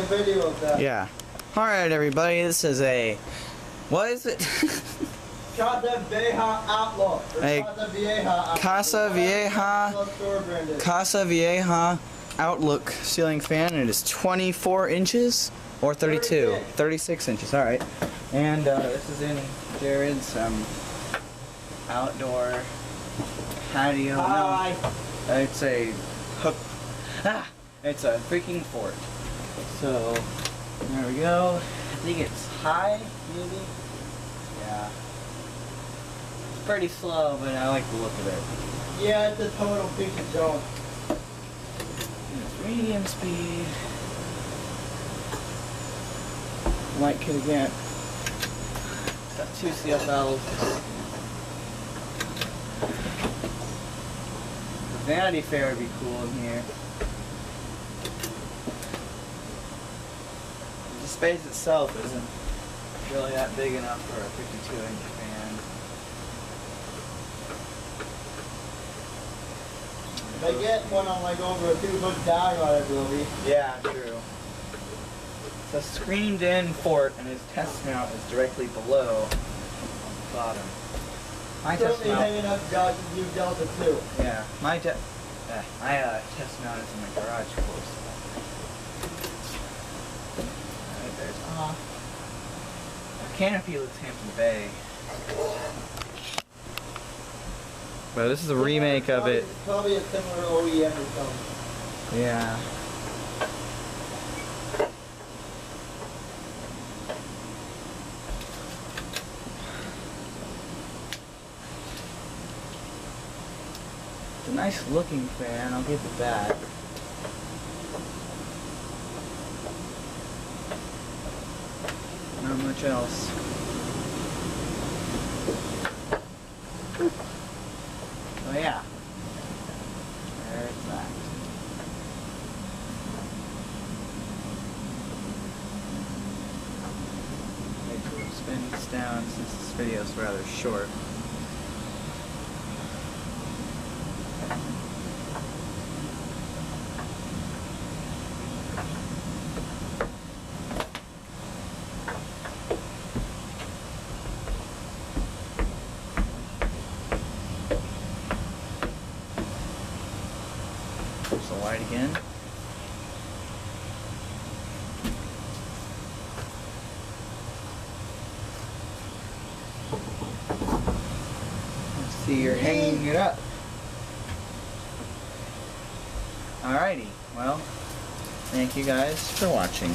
video of that. Yeah. Alright, everybody, this is a... What is it? Casa Veja Outlook. Casa Vieja Outlook ceiling fan, and it is 24 inches or 32, 36 inches. All right, and this is in Jared's outdoor patio. Hi. It's a hook. It's a freaking fort. So there we go. I think it's high, maybe. Yeah. Pretty slow, but I like the look of it. Yeah, it's a total piece of junk. Medium speed. Light kit again. Got 2 CFLs. The Vanity Fair would be cool in here. The space itself isn't really that big enough for a 52-inch fan. They get one on like over a 2-foot diagonal, I believe. Yeah, true. It's a screened-in fort, and his test mount is directly below on the bottom. My test mount. Hanging up you Delta 2. Yeah, my test mount is in my garage, of course. Alright, there's the canopy looks Hampton Bay. But this is a remake of it. It's probably a similar OEM or something. Yeah. It's a nice looking fan, I'll give it that. Not much else. So yeah, there's that. Wait till it spins down since this video is rather short. There's the light again. Let's see, you're hanging it up. Alrighty, well, thank you guys for watching.